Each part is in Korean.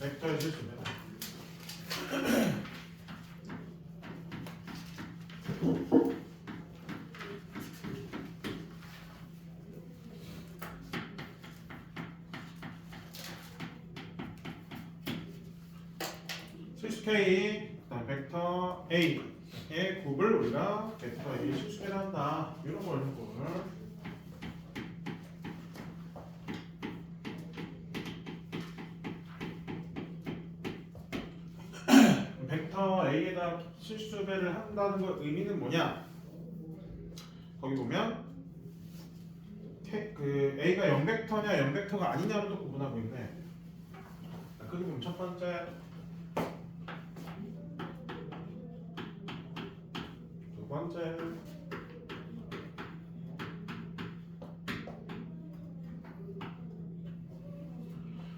벡터의 실수입니다. 실수 K, 그다음 벡터 A의 곱을 우리가 벡터 A 실수를 한다. 이런 걸 벡터 A에다 실수배를 한다는 거 의미는 뭐냐? 거기 보면 그 A가 0벡터냐 0벡터가 아니냐로 또 구분하고 있네. 그리고 보면 첫 번째, 두 번째,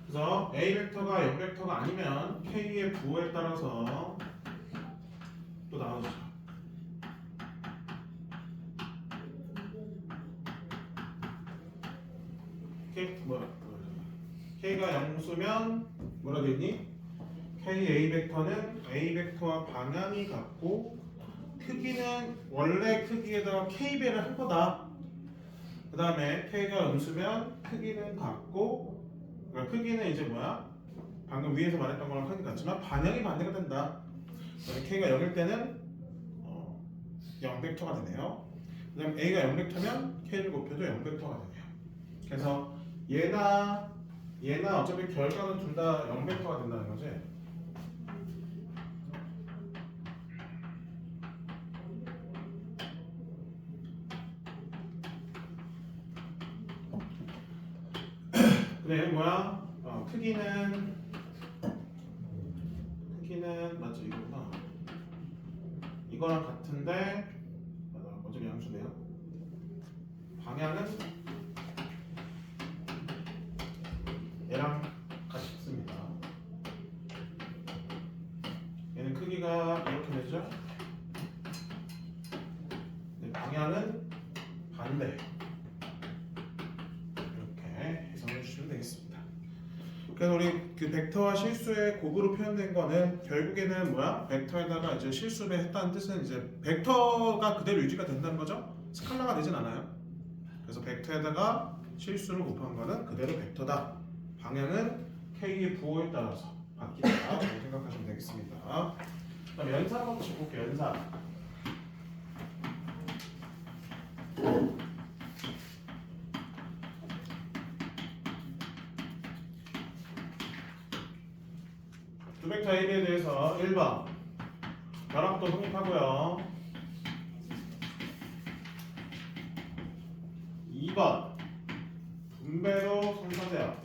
그래서 A 벡터가 0벡터가 아니면 K의 부호에 따라서 또 나눠주죠. K가 0수면 뭐라 되니? K A 벡터는 A 벡터와 방향이 같고 크기는 원래 크기에다가 K배를 한 거다. 그 다음에 K가 음수면 크기는 같고, 그러니까 크기는 이제 뭐야? 방금 위에서 말했던 거랑 크기 같지만 방향이 반대가 된다. K가 0일 때는 0벡터가 되네요. 그 다음에 A가 0벡터면 K를 곱해도 0벡터가 되네요. 그래서 얘나 어차피 결과는 둘 다 0벡터가 된다는 거지. 근데 뭐야? 크기는 맞지 이거구나. 이거랑 같은데 어차피 양수네요. 방향은 얘랑 같습니다. 얘는 크기가 이렇게 되죠. 방향은 반대. 이렇게 해석해 주시면 되겠습니다. 그래서 우리 그 벡터와 실수의 곱으로 표현된 거는 결국에는 뭐야? 벡터에다가 이제 실수배 했다는 뜻은 이제 벡터가 그대로 유지가 된다는 거죠. 스칼라가 되진 않아요. 그래서 벡터에다가 실수를 곱한 거는 그대로 벡터다. 방향은 K의 부호에 따라서 바뀐다. 이렇게 생각하시면 되겠습니다. 그럼 연산 한번 볼게요. 연산. 두 벡터 AB에 대해서 1번 결합도 성립하고요. 2번 분배로 성사돼요.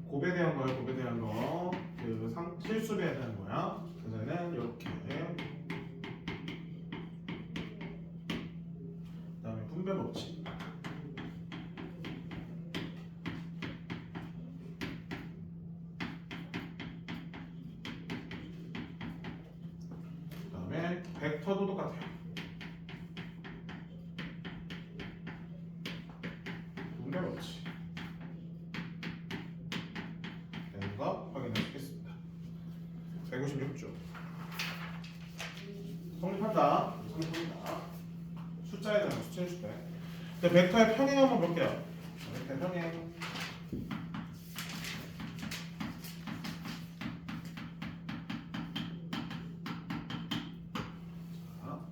곱에 대한 거예요. 곱에 대한 거. 그 실수배에 대한 거야. 그래서는 이렇게. 그다음에 분배 법칙. 그다음에 벡터도 똑같아요. 분배 법칙. 되는 거 확인하시겠습니다. 156조. 성립한다. 성립합니다. 숫자에 대한 숫자 해줄 때. 벡터의 평행 한번 볼게요. 벡터 평행. 자,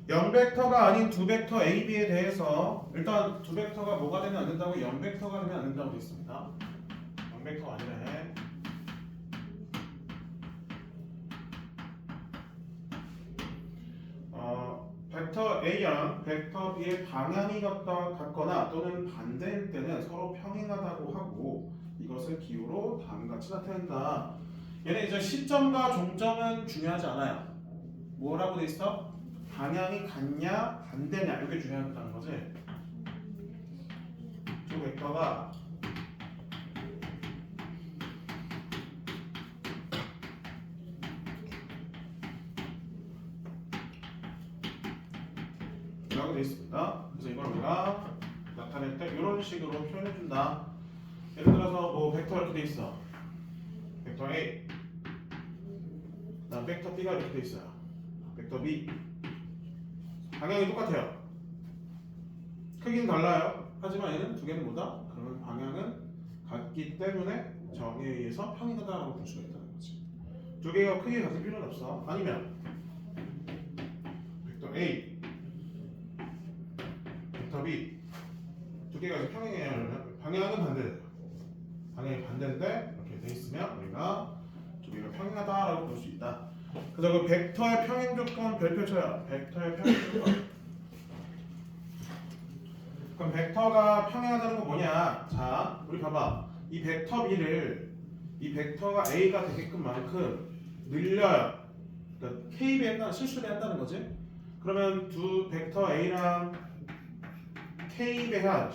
0벡터가 아닌 두 벡터 A, B에 대해서 일단 두 벡터가 뭐가 되면 안 된다고 0벡터가 되면 안 된다고 되어 있습니다. 0벡터가 아니래. 벡터 A랑 벡터 B의 방향이 같거나 또는 반대일 때는 서로 평행하다고 하고 이것을 기호로 다음과 같이 나타낸다. 얘는 이제 시점과 종점은 중요하지 않아요. 뭐라고 돼 있어? 방향이 같냐 반대냐 이게 중요하다는 거지. 두 벡터가 라고 되어 있습니다. 그래서 이걸 우리가 나타낼 때 이런 식으로 표현해준다. 예를 들어서 뭐 벡터 이렇게 되어 있어. 벡터 A, 그다음 벡터 B가 이렇게 되어 있어요. 벡터 B. 방향이 똑같아요. 크기는 달라요. 하지만 얘는 두 개는 뭐다? 그러면 방향은 같기 때문에 정의에 의해서 평행하다라고 볼 수가 있다는 거지. 두 개가 크게 같을 필요는 없어. 아니면 벡터 A, 벡터 B 두 개가 이제 평행해요. 그러면 방향은 반대돼요. 방향이 반대인데 이렇게 돼 있으면 우리가 두 개가 평행하다라고 볼 수 있다. 그래서 그 벡터의 평행 조건 별표 쳐요. 벡터의 평행 조건. 그럼 벡터가 평행하다는 건 뭐냐? 자, 우리 봐봐. 이 벡터 B를 이 벡터가 A가 되게끔 만큼 늘려요. 그러니까 K배한다, 실수배 한다는 거지. 그러면 두 벡터 A랑 K배한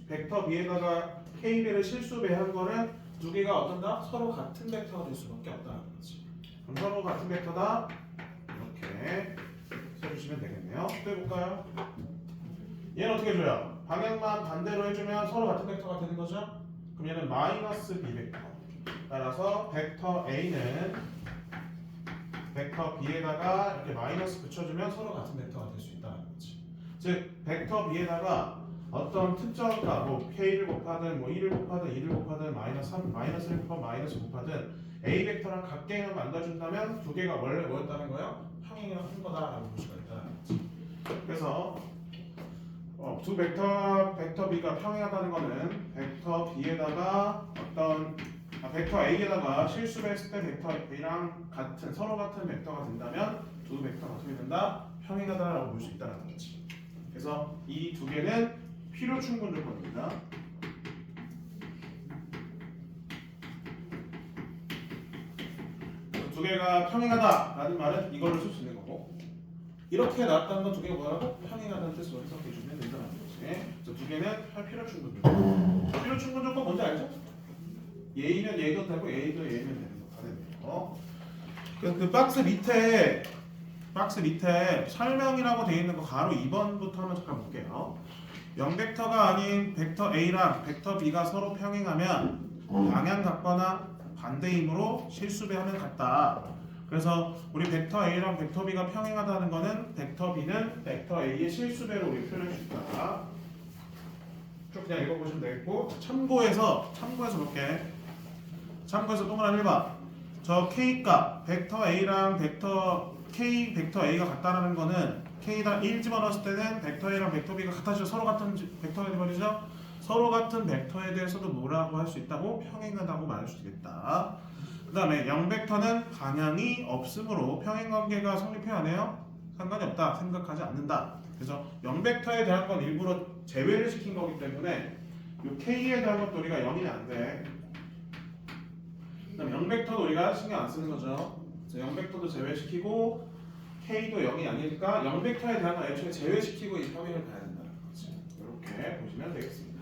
벡터 B에다가 K배를 실수배한 거는 두 개가 어떤다? 서로 같은 벡터가 될 수밖에 없다는 거지. 그럼 서로 같은 벡터다. 이렇게 써주시면 되겠네요. 또 해볼까요? 얘는 어떻게 해줘요? 방향만 반대로 해주면 서로 같은 벡터가 되는 거죠? 그럼 얘는 마이너스 B 벡터. 따라서 벡터 A는 벡터 B에다가 이렇게 마이너스 붙여주면 서로 같은 벡터가 될 수 있다는 거지. 즉 벡터 B에다가 어떤 특정 값, 뭐 K를 곱하든 뭐 1을 곱하든 2를 곱하든 마이너스 3, 마이너스를 곱하든 마이너스 곱하든 A 벡터랑 같게만 만들어준다면 두 개가 원래 뭐였다는 거예요? 평행을 한 거다라고 볼 수가 있다는 거지. 그래서 두 벡터 B가 평행하다는 거는 벡터 B에다가 벡터 A에다가 실수했을 때 벡터 A랑 서로 같은 벡터가 된다면 두 벡터가 어떻게 된다? 평행하다라고 볼 수 있다는 거지. 그래서 이 두 개는 필요 충분 조건입니다. 두 개가 평행하다라는 말은 이걸로 쓸 수 있는 거고, 이렇게 나왔다는 건 두 개가 뭐라고? 평행하다는 뜻으로 해석해 주면 된다는 거지. 그래서 두 개는 필요 충분 조건. 필요 충분 조건 뭔지 알죠? A면 얘도 되고 A도 얘면 되는 거 다 되네요. 그 박스 밑에 설명이라고 되어 있는 거 가로 2번부터 한번 잠깐 볼게요. 0벡터가 아닌 벡터 A랑 벡터 B가 서로 평행하면 방향 같거나 반대이므로 실수배하면 같다. 그래서 우리 벡터 A랑 벡터 B가 평행하다는 거는 벡터 B는 벡터 A의 실수배로 우리 표현할 수 있다. 쭉 그냥 읽어보시면 되겠고, 참고해서 볼게. 참고해서 동그라미 1번. 저 K값 벡터 A랑 벡터 A가 같다라는 거는 K에다 1 집어넣었을 때는 벡터 A랑 벡터 B가 같아져 서로 같은 벡터가 되버리죠. 서로 같은 벡터에 대해서도 뭐라고 할 수 있다고? 평행하다고 말할 수 있겠다. 그 다음에 0벡터는 방향이 없으므로 평행관계가 성립해야 하네요. 상관이 없다. 생각하지 않는다. 그래서 0벡터에 대한 건 일부러 제외를 시킨 거기 때문에 이 K에 대한 것도 우리가 0이면 안 돼. 그다음 0벡터도 우리가 신경 안 쓰는 거죠. 그래서 0벡터도 제외시키고 K도 0이 아니니까 0벡터에 대한 건 애초에 제외시키고 이 평행을 가야 된다는 거지. 이렇게 보시면 되겠습니다.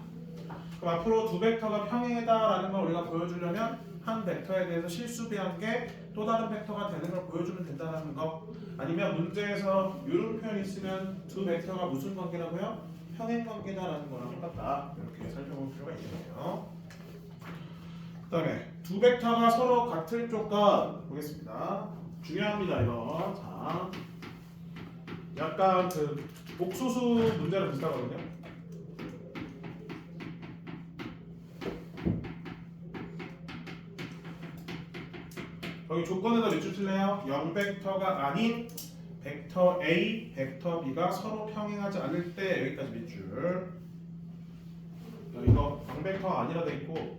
그럼 앞으로 두 벡터가 평행이다라는 걸 우리가 보여주려면 한 벡터에 대해서 실수배한 게 또 다른 벡터가 되는 걸 보여주면 된다는 거. 아니면 문제에서 이런 표현이 있으면 두 벡터가 무슨 관계라고요? 평행 관계다라는 거랑 똑같다. 이렇게 살펴볼 필요가 있네요. 그 다음에 두 벡터가 서로 같을 조건 보겠습니다. 중요합니다 이거. 자, 약간 그 복소수 문제랑 비슷하거든요. 여기 조건에다 몇 줄 틀래요? 0벡터가 아닌 벡터 A, 벡터 B가 서로 평행하지 않을 때 여기까지 몇 줄. 이거 0벡터가 아니라 돼 있고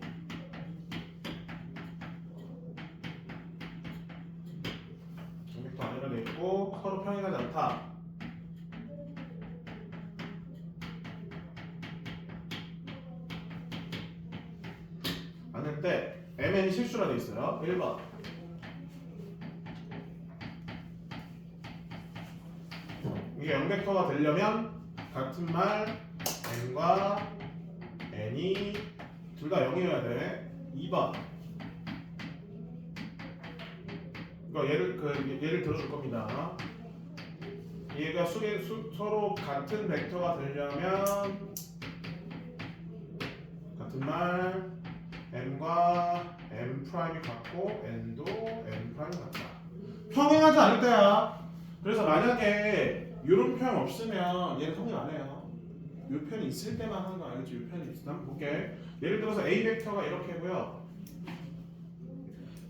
아니라 돼 있고 서로 평행하지 않다. 않을 때 MN이 실수라 돼 있어요. 1번. 이게 0벡터가 되려면 같은 말 N과 N이 둘 다 0이어야 돼. 2번. 이거 예를 들어줄 겁니다. 얘가 서로 같은 벡터가 되려면 같은 말 m과 m 프라임이 같고 n도 m 프라임이 같다. 평행하지 않을 때야. 그래서 만약에 이런 표현 없으면 얘는 성립 안 해요. 이 표현이 있을 때만 하는 거 알겠지? 이 표현이 있으면 한번 볼게. 예를 들어서 a 벡터가 이렇게고요.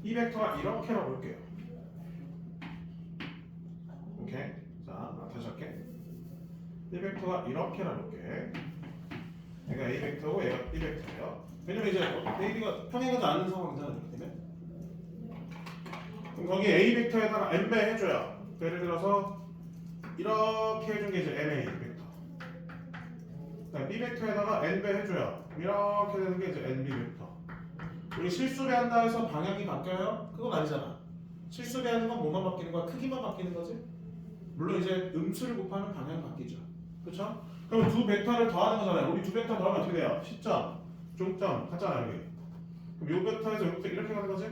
이 벡터가 이렇게라고 볼게요. 오케이. 자, 다시 할게. 이 벡터가 이렇게라고 볼게. 얘가 a 벡터고 얘가 b 벡터예요. 왜냐면 이제 a가 평행하지 않는 상황이잖아. 이렇게 되면. 그럼 거기 a 벡터에다가 m 배 해줘요. 예를 들어서 이렇게 해준 게 이제 ma 벡터. b 벡터에다가 n 배 해줘요. 이렇게 되는 게 이제 nb 벡터. 우리 실수배한다 해서 방향이 바뀌어요? 그건 아니잖아. 실수배하는 건 뭐만 바뀌는 거야? 크기만 바뀌는 거지. 물론 이제 음수를 곱하면 방향이 바뀌죠. 그렇죠? 그럼 두 벡터를 더하는 거잖아요. 우리 두 벡터 더하면 어떻게 돼요? 시점, 종점 같잖아요. 여기. 그럼 요 벡터에서 요 벡터 이렇게 가는 거지?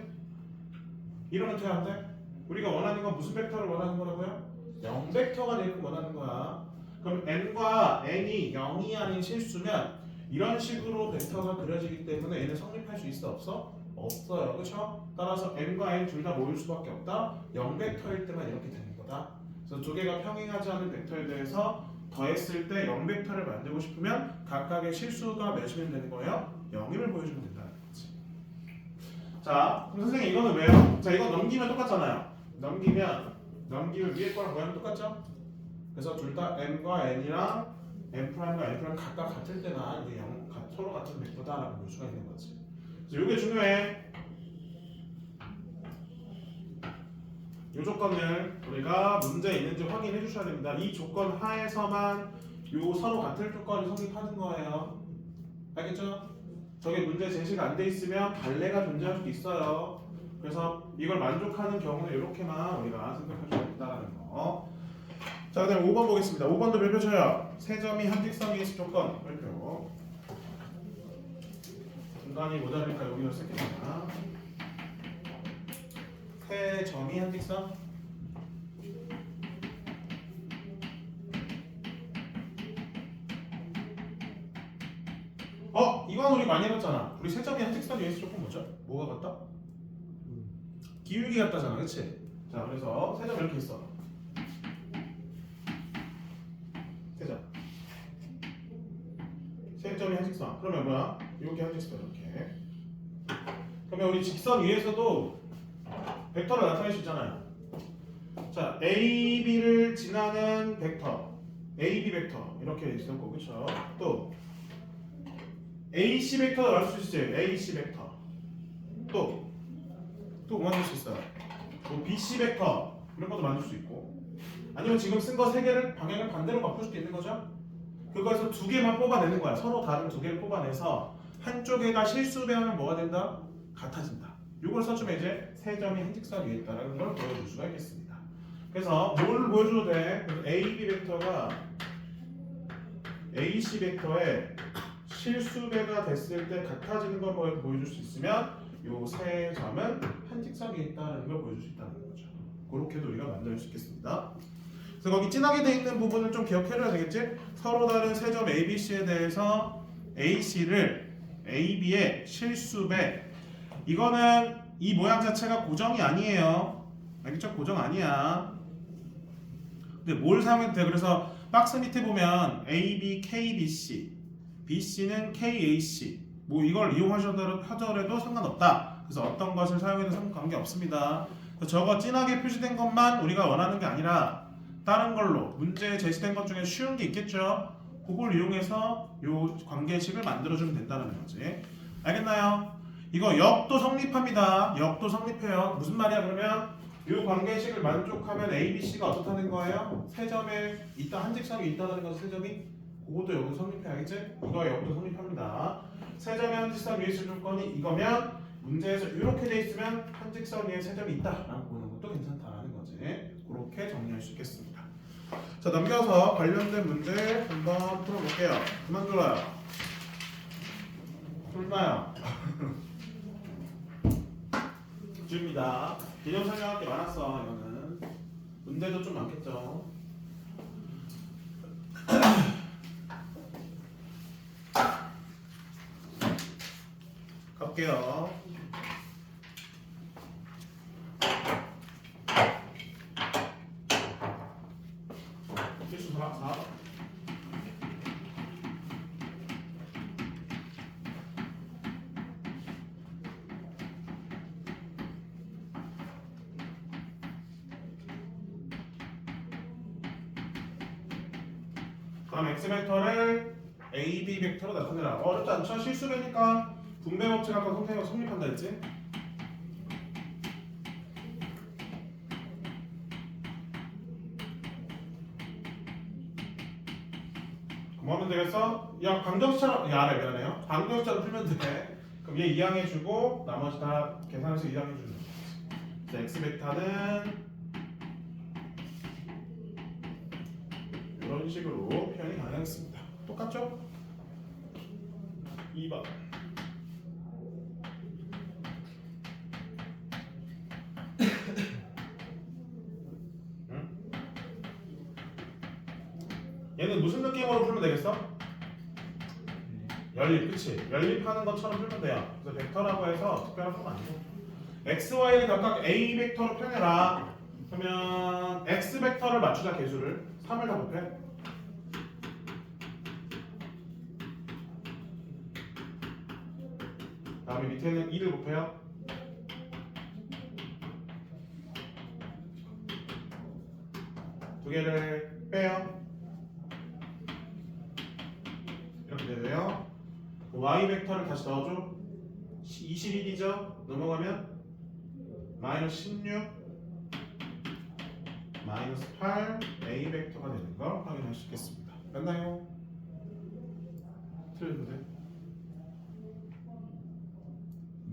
이러면 어떻게 안 돼? 우리가 원하는 건 무슨 벡터를 원하는 거라고요? 0 벡터가 되게끔 원하는 거야. 그럼 n과 n이 0이 아닌 실수면 이런 식으로 벡터가 그려지기 때문에 얘는 성립할 수 있어 없어? 없어요. 그렇죠? 따라서 n과 n 둘 다 모일 수밖에 없다. 0 벡터일 때만 이렇게 되는 거다. 그래서 두 개가 평행하지 않은 벡터에 대해서 더했을 때 0 벡터를 만들고 싶으면 각각의 실수가 몇이면 되는 거예요? 0임을 보여주면 된다는 거지. 자, 그럼 선생님 이거는 왜요? 자, 이건 넘기면 똑같잖아요. 넘기면 위에 거랑 모양이 똑같죠? 그래서 둘 다 m과 n이랑 m'과 n' 각각 같을 때나 이게 서로 같은 벡터다라고 볼 수가 있는 거지. 그래서 이게 중요해. 이 조건을 우리가 문제에 있는지 확인해 주셔야 됩니다. 이 조건 하에서만 요 서로 같을 조건이 성립하는 거예요. 알겠죠? 저게 문제 제시가 안 돼 있으면 발레가 존재할 수도 있어요. 그래서 이걸 만족하는 경우는 이렇게만 우리가 생각해 줘야 된다는 거. 자, 그다음 5번 보겠습니다. 5번도 별표 쳐요. 세 점이 한 직선이 있을 조건 별표. 중간이 모자니까 여기서 쓰겠습니다. 세 점이 한 직선. 이건 우리 많이 해봤잖아. 우리 세 점이 한 직선이 있을 조건 뭐죠? 뭐가 같다? 기울기 같다잖아, 그렇지? 자, 그래서 세 점 이렇게 있어. 세 점이 한 직선. 그러면 뭐야? 이렇게 한 직선 이렇게. 그러면 우리 직선 위에서도 벡터를 나타낼 수 있잖아요. 자, A, B를 지나는 벡터, A, B 벡터 이렇게 있었고, 그렇죠? 또 A, C 벡터도 만들 수 있어요. A, C 벡터. 또 만들 수 있어요. 또 B, C 벡터 이런 것도 만들 수 있고, 아니면 지금 쓴 거 세 개를 방향을 반대로 바꿀 수도 있는 거죠. 그거에서 두 개만 뽑아내는 거야. 서로 다른 두 개를 뽑아내서 한쪽에다 실수배하면 뭐가 된다? 같아진다. 이걸 써주면 이제 세 점이 한 직선 위에 있다는 걸 보여줄 수가 있겠습니다. 그래서 뭘 보여줘도 돼? 그래서 A, B 벡터가 A, C 벡터에 실수배가 됐을 때 같아지는 걸 보여줄 수 있으면 이 세 점은 한 직선 위에 있다는 걸 보여줄 수 있다는 거죠. 그렇게도 우리가 만들 수 있겠습니다. 그래서 거기 진하게 돼 있는 부분을 좀 기억해줘야 되겠지? 서로 다른 세 점 A, B, C에 대해서 A, C를 A, B의 실수배. 이거는 이 모양 자체가 고정이 아니에요. 알겠죠? 고정 아니야. 근데 뭘 사용해도 돼? 그래서 박스 밑에 보면 A, B, K, B, C, B, C는 K, A, C. 뭐 이걸 이용하셔도 상관없다. 그래서 어떤 것을 사용해도 관계 없습니다. 저거 진하게 표시된 것만 우리가 원하는 게 아니라 다른 걸로 문제에 제시된 것 중에 쉬운 게 있겠죠. 그걸 이용해서 요 관계식을 만들어주면 된다는 거지. 알겠나요? 이거 역도 성립합니다. 역도 성립해요. 무슨 말이야 그러면? 요 관계식을 만족하면 A, B, C가 어떻다는 거예요? 세 점에 있다 한 직선이 있다는 거죠. 세 점이 그것도 역도 성립해야겠지? 이거 역도 성립합니다. 세 점의 한 직선 위에 있을 조건이 이거면 문제에서 이렇게 돼 있으면 한 직선 위에 세 점이 있다라고 보는 것도 괜찮다라는 거지. 그렇게 정리할 수 있겠습니다. 자, 넘겨서 관련된 문제 한번 풀어볼게요. 그만 들어요. 풀마요. 주입니다. 개념 설명할 게 많았어. 이거는 문제도 좀 많겠죠. 볼게요. 실수 4. 그럼 x 벡터를 a, b 벡터로 나타내라. 어렵지 않죠? 실수배니까 분배 법칙 아까 선생님이 성립한다 했지? 뭐 하면 되겠어? 야 방정식처럼 야 미안해요. 방정식처럼 풀면 돼. 그럼 얘 이항해주고 나머지 다 계산해서 이항해주는 거지. 자, x 벡터는 이런 식으로 표현이 가능했습니다. 똑같죠? 2번. 응? 얘는 무슨 느낌으로 풀면 되겠어? 연립, 그치? 연립하는 것처럼 풀면 돼요. 그래서 벡터라고 해서 특별한 건 아니고 x, y를 각각 a 벡터로 표현해라. 그러면 x 벡터를 맞추자 개수를 3을 다 곱해. 다음에 밑에는 2를 곱해요. 두 개를 빼요. 이렇게 되고요. y 벡터를 다시 넣어줘. 21이죠. 넘어가면 마이너스 16 마이너스 8 a 벡터가 되는 걸 확인할 수 있겠습니다. 맞나요? 틀렸는데?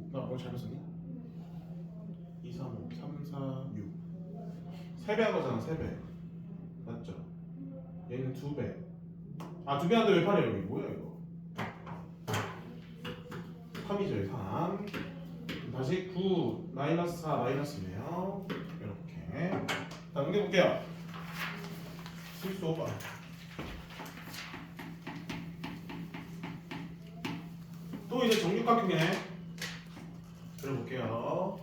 나 뭐 잘못 썼니? 2, 3, 5, 3, 4, 6 3배 한 거잖아. 3배 맞죠? 얘는 2배. 아 2배 하는데 왜 8이야 여기? 뭐야 이거? 3이죠. 3. 다시 9 마이너스 4 마이너스네요. 이렇게. 자 넘겨볼게요. 실수 5번. 또 이제 정육각형이네. 그려볼게요.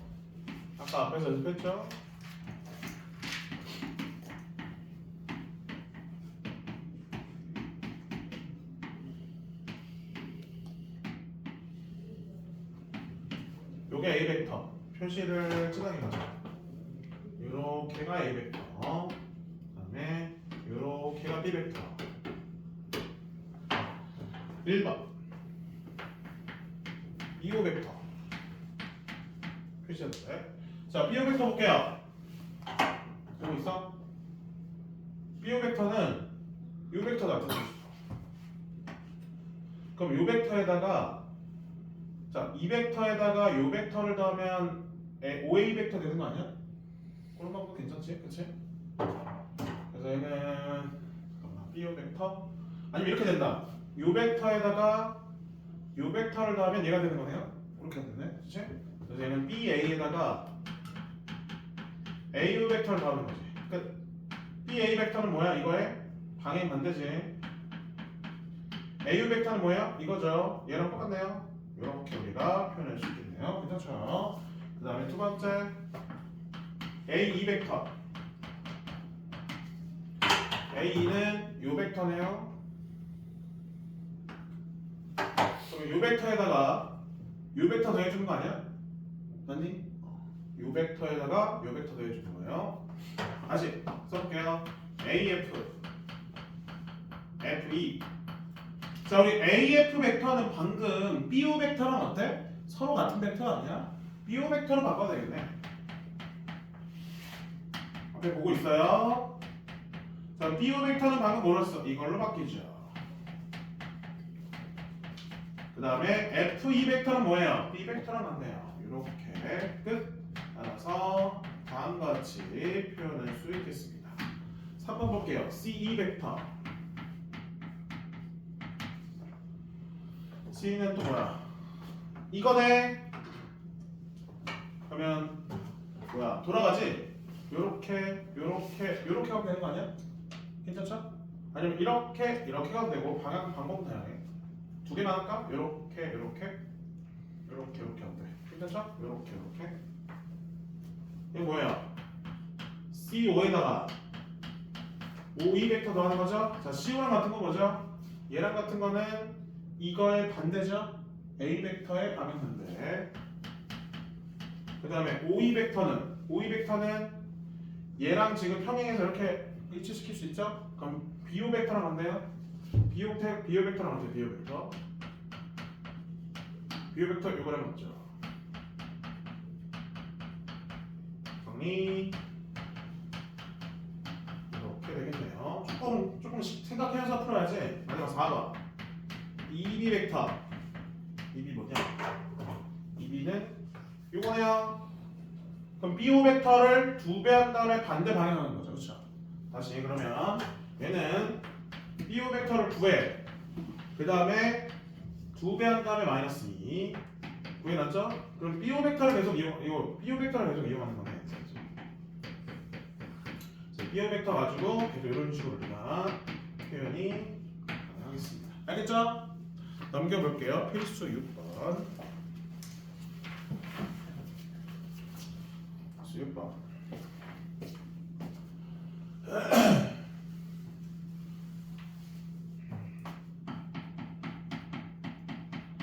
아까 앞에서 연습했죠? 요게 A 벡터. 표시를 진하게 가자. 요렇게가 A 벡터. 그다음에 요렇게가 B 벡터. 1번. 2호 벡터. 표시해도 돼. 자, B호 벡터 볼게요. 보고 있어? B호 벡터는 요 벡터 나타내고 싶어. 그럼 요 벡터에다가 자, 이 벡터에다가 요 벡터를 더하면 OA 벡터 되는 거 아니야? 그런 방법 괜찮지? 그치? 그래서 얘는 B호 벡터 아니면 이렇게 된다. 요 벡터에다가 요 벡터를 더하면 얘가 되는 거네요? 그렇게 되네? 그치? 그래서 얘는 BA에다가 AU 벡터를 더하는 거지. 그러니까 BA 벡터는 뭐야? 이거의 방향 반대지. AU 벡터는 뭐야? 이거죠. 얘랑 똑같네요. 이렇게 우리가 표현할 수 있겠네요. 괜찮죠? 그 다음에 두 번째 A2 벡터. A2는 요 벡터네요. 그럼 요 벡터에다가 요 벡터 더해주는 거 아니야? 맞니? 요 벡터에다가 요 벡터 더해주는 거예요. 다시 써볼게요. AF FE. 자, 우리 AF 벡터는 방금 BO 벡터랑 어때? 서로 같은 벡터 아니야? BO 벡터로 바꿔야 되겠네. 앞에 보고 있어요. 자, BO 벡터는 방금 뭐로 써? 이걸로 바뀌죠. 그 다음에 FE 벡터는 뭐예요? B 벡터랑 같네요. 이렇게 끝. 따라서 다음과 같이 표현할 수 있겠습니다. 3번 볼게요. CE 벡터. C는 또 뭐야? 이거네. 그러면 뭐야? 돌아가지? 요렇게 가면 되는 거 아니야? 괜찮죠? 아니면 이렇게 가도 되고 방법은 다양해. 두 개만 할까? 요렇게 이렇게 어때? 괜찮죠? 이렇게. 이거 뭐예요? C5에다가 O2 벡터 더하는 거죠? 자, C5랑 같은 거 뭐죠? 얘랑 같은 거는 이거의 반대죠? A 벡터의 방향반대. 그 다음에 O2 벡터는 얘랑 지금 평행해서 이렇게 일치시킬 수 있죠? 그럼 BO 벡터랑 같네요? BO 벡터랑 같아요. BO 벡터 이거랑 맞죠? 정리. 이렇게 되겠네요. 조금 생각해서 풀어야지. 마지막 4번. EB 벡터. EB 뭐냐? EB는 이거네요. 그럼 BO 벡터를 2배 한 다음에 반대 방향하는 거죠. 그렇죠? 다시 그러면 얘는 BO 벡터를 9에 그 다음에 2배 한 다음에 마이너스 2 9에 났죠? 그럼 BO 벡터를 계속 BO 벡터를 계속 이용하는 거네. BO 벡터 가지고 계속 이런 식으로 우리가 표현이 가능하겠습니다. 알겠죠? 넘겨볼게요. 필수 6번. 필수 6번.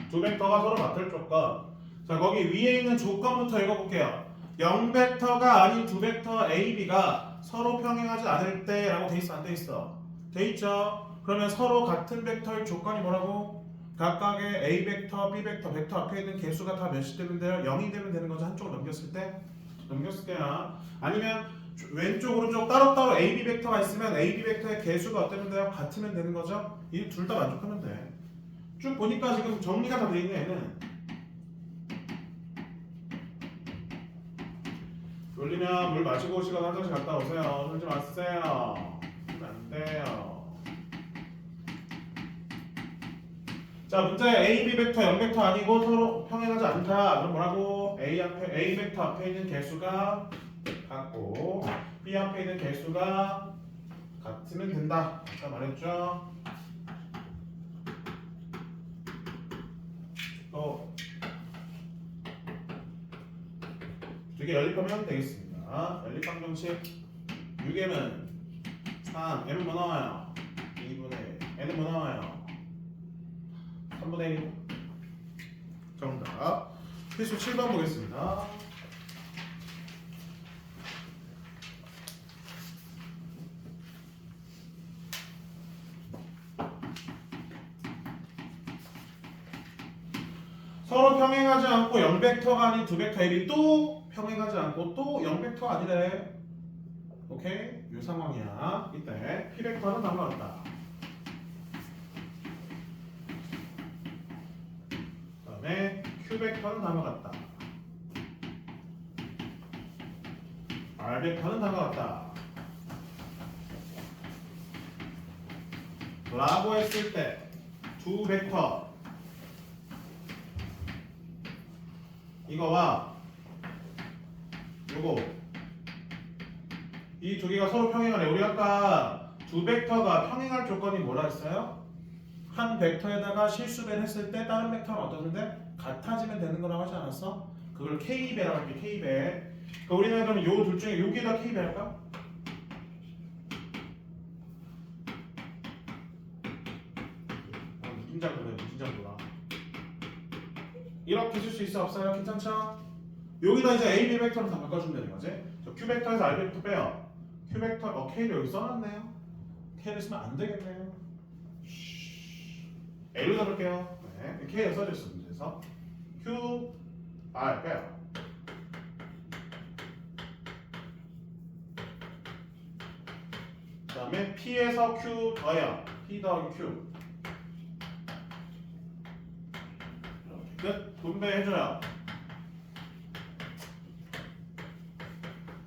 두 벡터가 서로 같을 조건. 자, 거기 위에 있는 조건부터 읽어볼게요. 0벡터가 아닌 두 벡터 A, B가 서로 평행하지 않을 때라고 돼 있어, 안 돼 있어? 돼 있죠? 그러면 서로 같은 벡터의 조건이 뭐라고? 각각의 A 벡터, B 벡터, 벡터 앞에 있는 개수가 다 몇이 되면 돼요? 0이 되면 되는 거죠. 한쪽을 넘겼을 때? 넘겼을 때야. 아니면 왼쪽, 오른쪽 따로따로 A, B 벡터가 있으면 A, B 벡터의 개수가 어때면 돼요? 같으면 되는 거죠? 이 둘 다 만족하면 돼. 쭉 보니까 지금 정리가 다 돼 있네, 얘는. 졸리면 물 마시고 오시거나 화장실 갔다 오세요. 졸지 마세요. 그러면 안 돼요. 자, 문자에 A, B 벡터, 0벡터 아니고 서로 평행하지 않다. 그럼 뭐라고? A 벡터 앞에 있는 개수가 같고 B 앞에 있는 개수가 같으면 된다. 아까 말했죠? 또 두 개 연립하면 되겠습니다. 연립 방정식 6M은 3, M은 뭐 나와요? 2분의 N은 뭐 나와요? 3분의 1. 정답. 필수 7번 보겠습니다. 서로 평행하지 않고 0벡터가 아닌 두 벡터 L이 또 평행하지 않고 또 0벡터가 아니래. 오케이? 이 상황이야. 이때 P 벡터는 다음과 같다. 그 다음에 Q 벡터는 다음과 같다. R 벡터는 다음과 같다. 라고 했을 때 두 벡터 이거와 요거 이 두 개가 서로 평행하래. 우리 아까 두 벡터가 평행할 조건이 뭐라 했어요? 한 벡터에다가 실수배를 했을 때 다른 벡터는 어떠는데? 같아지면 되는 거라고 하지 않았어? 그걸 K배라고 할게. K배. 그러니까 우리는 그럼 요 둘 중에 여기에다 K배 할까? 무진장도라. 이렇게 쓸 수 있어 없어요? 괜찮죠? 여기다 이제 A, B 벡터를 다 바꿔주면 되는 거지. 저 Q 벡터에서 R 벡터 빼요. Q 벡터, K를 여기 써놨네요. K를 쓰면 안 되겠네요. L로 잡을게요. 네, K가 써져 있어 문제에서. Q, R 빼요. 그 다음에 P에서 Q 더해요. P 더하기 Q. 이렇게 끝. 분배해줘요.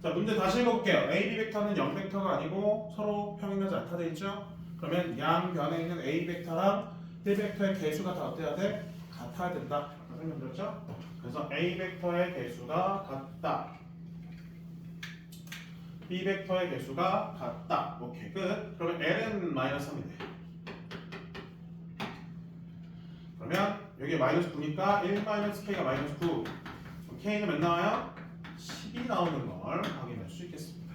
자, 문제 다시 읽어볼게요. A, B 벡터는 0벡터가 아니고 서로 평행하지 않다 돼 있죠? 그러면 양변에 있는 A 벡터랑 B 벡터의 개수가 다 어때야 돼? 같아야 된다. 아까 설명드렸죠? 그래서 A 벡터의 개수가 같다. B 벡터의 개수가 같다. 오케이, 끝. 그러면 L은 마이너스 3이 돼. 그러면 여기 마이너스 9니까 1 마이너스 k가 마이너스 9. k는 몇 나와요? 10이 나오는 걸 확인할 수 있겠습니다.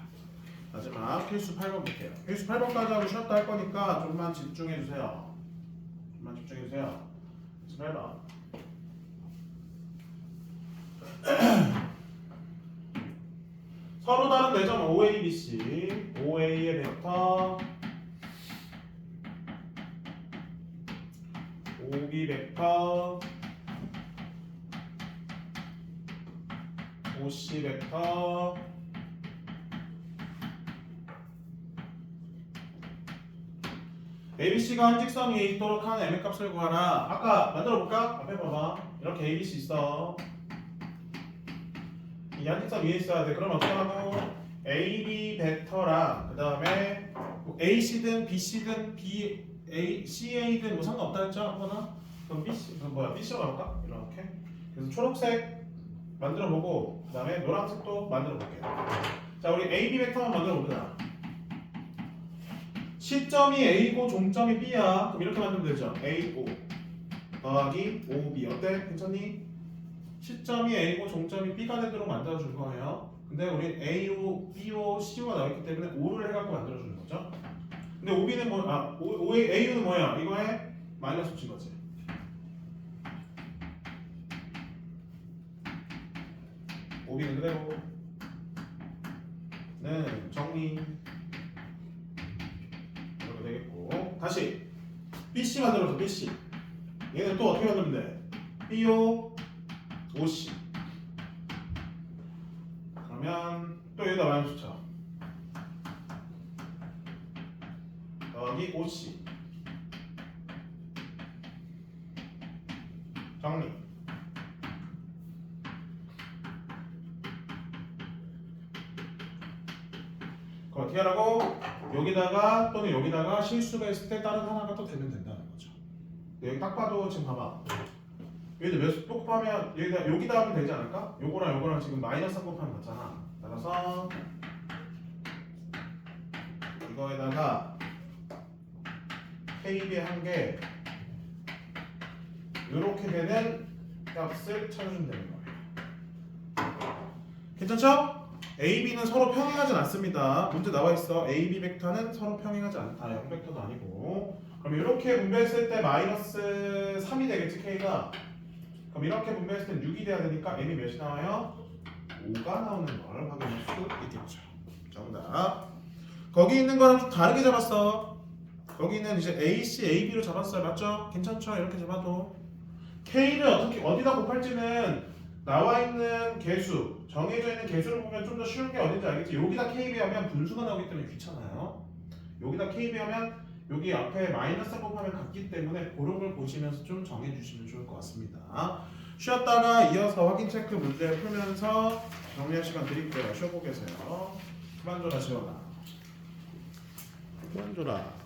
마지막 필수 8번 볼게요. 필수 8번까지 하고 쉬었다 할 거니까 좀만 집중해 주세요. 좀만 집중해 주세요. 8번. 서로 다른 내점 OA, BC, OA의 벡터, OB 벡터, OC 벡터, ABC가 한 직선 위에 있도록 하는 M의 값을 구하라. 아까 만들어 볼까? 앞에 봐봐. 이렇게 ABC 있어. 이 한 직선 위에 있어야 돼. 그럼 어떻게 하고 AB 벡터랑 그 다음에 AC든 BC든 CA든 뭐 상관없다 했죠? 아무거나. 그럼 BC 그럼 뭐야? BC로 가볼까? 이렇게. 그래서 초록색 만들어 보고 그 다음에 노란색도 만들어 볼게요. 자, 우리 AB 벡터만 만들어 봅니다. 시점이 A고 종점이 B야. 그럼 이렇게 만들면 되죠. AO 더하기 OB. 어때? 괜찮니? 시점이 A고 종점이 B가 되도록 만들어줄 거예요. 근데 우리 AO, BO, CO가 나왔기 때문에 O를 해갖고 만들어주는 거죠. 근데 OB는 뭐, AU는 뭐야? 이거에 마이너스 붙인 거지. OB는 그대로. 네, 정리. 이렇게 되겠고. 다시 BC 만들어서 BC. 얘는 또 어떻게 만들면 돼? BO, OC. 그러면 또 여기다 마이너스 쳐. 여기 OC. 정리. 그럼 어떻게 하라고? 여기다가 또는 여기다가 실수가 있을 때 다른 하나가 또 되면 된다는 거죠. 여기 딱 봐도 지금 봐봐. 여기다 몇 곱하면 여기다 하면 되지 않을까? 요거랑 지금 마이너스 3 곱하면 맞잖아. 따라서 이거에다가 KB의 한 개 이렇게 되는 값을 찾아주면 되는 거예요. 괜찮죠? A, B는 서로 평행하진 않습니다. 문제 나와 있어. A, B 벡터는 서로 평행하지 않다. 0벡터도 아니고. 그럼 이렇게 분배했을 때 마이너스 3이 되겠지, K가. 그럼 이렇게 분배했을 때 6이 돼야 되니까 M이 몇이 나와요? 5가 나오는 걸 확인할 수 있겠죠. 정답. 거기 있는 거랑 좀 다르게 잡았어. 거기는 이제 AC, AB로 잡았어요. 맞죠? 괜찮죠? 이렇게 잡아도. K를 어디다 곱할지는 나와 있는 개수, 정해져 있는 개수를 보면 좀 더 쉬운 게 어딘지 알겠지? 여기다 KB 하면 분수가 나오기 때문에 귀찮아요. 여기다 KB 하면 여기 앞에 마이너스 3 곱하면 같기 때문에 그런 걸 보시면서 좀 정해주시면 좋을 것 같습니다. 쉬었다가 이어서 확인 체크 문제 풀면서 정리할 시간 드릴게요. 쉬어보 계세요. 그만 줘라 지원아. 그만 줘라.